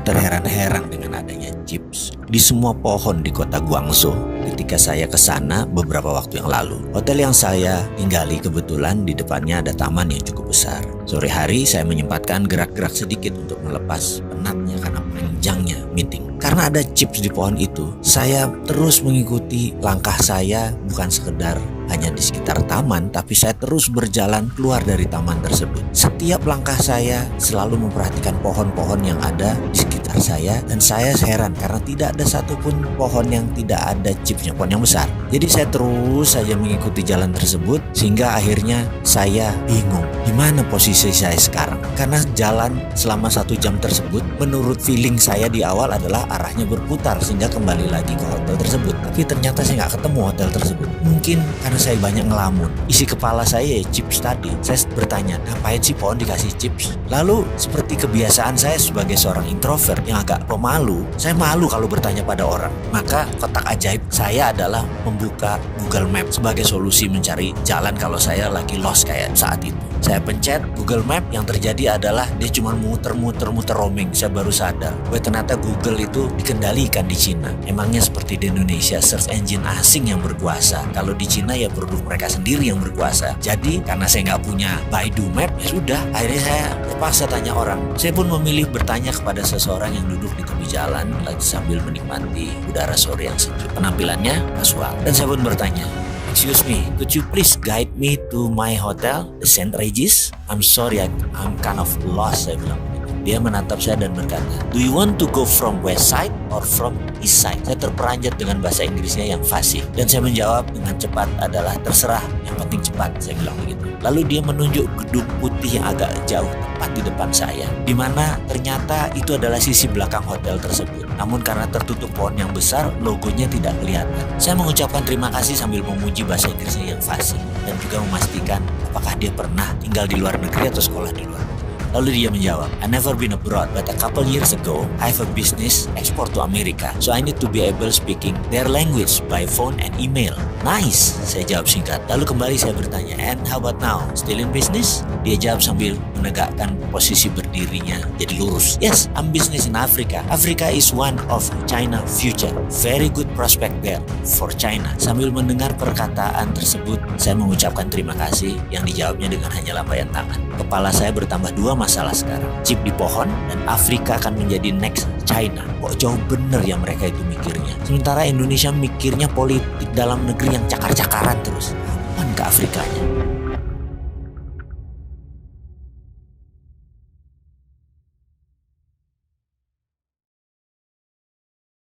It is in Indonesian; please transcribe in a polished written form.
terheran-heran dengan adanya chips di semua pohon di kota Guangzhou ketika saya ke sana beberapa waktu yang lalu. Hotel yang saya tinggali kebetulan di depannya ada taman yang cukup besar. Sore hari saya menyempatkan gerak-gerak sedikit untuk melepas penatnya karena panjangnya meeting. Karena ada chips di pohon itu, saya terus mengikuti langkah saya, bukan sekedar hanya di sekitar taman, tapi saya terus berjalan keluar dari taman tersebut. Setiap langkah saya selalu memperhatikan pohon-pohon yang ada di sekitar saya, dan saya heran karena tidak ada satupun pohon yang tidak ada chipsnya, pohon yang besar. Jadi saya terus saja mengikuti jalan tersebut sehingga akhirnya saya bingung di mana posisi saya sekarang. Karena jalan selama 1 jam tersebut menurut feeling saya di awal adalah arahnya berputar sehingga kembali lagi ke hotel tersebut. Tapi ternyata saya nggak ketemu hotel tersebut. Mungkin karena saya banyak ngelamun. Isi kepala saya chips tadi. Saya bertanya, ngapain sih pohon dikasih chips? Lalu seperti kebiasaan saya sebagai seorang introvert yang agak pemalu, saya malu kalau bertanya pada orang. Maka kotak ajaib saya adalah membuka Google Map sebagai solusi mencari jalan kalau saya lagi lost kayak saat itu. Saya pencet Google Map, yang terjadi adalah dia cuma muter-muter roaming. Saya baru sadar bahwa ternyata Google itu dikendalikan di Cina. Emangnya seperti di Indonesia search engine asing yang berkuasa. Kalau di Cina ya produk mereka sendiri yang berkuasa. Jadi karena saya nggak punya Baidu Map, ya sudah, akhirnya saya terpaksa tanya orang. Saya pun memilih bertanya kepada seseorang yang duduk di tepi jalan lagi sambil menikmati udara sore yang sejuk. Penampilannya kasual, dan saya pun bertanya, "Excuse me, could you please guide me to my hotel, the St. Regis? I'm sorry, I'm kind of lost," saya bilang. Dia menatap saya dan berkata, "Do you want to go from west side or from east side?" Saya terperanjat dengan bahasa Inggrisnya yang fasih, dan saya menjawab dengan cepat adalah, "Terserah, yang penting cepat," saya bilang begitu. Lalu dia menunjuk gedung putih yang agak jauh tepat di depan saya, di mana ternyata itu adalah sisi belakang hotel tersebut. Namun karena tertutup pohon yang besar, logonya tidak kelihatan. Saya mengucapkan terima kasih sambil memuji bahasa Inggrisnya yang fasih, dan juga memastikan apakah dia pernah tinggal di luar negeri atau sekolah di luar negeri. Lalu dia menjawab, "I never been abroad, but a couple years ago, I have a business export to America. So I need to be able speaking their language by phone and email." "Nice," saya jawab singkat. Lalu kembali saya bertanya, "And how about now? Still in business?" Dia jawab sambil menegakkan posisi berdirinya jadi lurus. "Yes, I'm business in Africa. Africa is one of China future. Very good prospect there for China." Sambil mendengar perkataan tersebut, saya mengucapkan terima kasih yang dijawabnya dengan hanya lambaian tangan. Kepala saya bertambah 2 masalah sekarang. Chip di pohon dan Afrika akan menjadi next China. Kok jauh bener ya mereka itu mikirnya. Sementara Indonesia mikirnya politik dalam negeri yang cakar-cakaran terus. Kapan ke Afrikanya?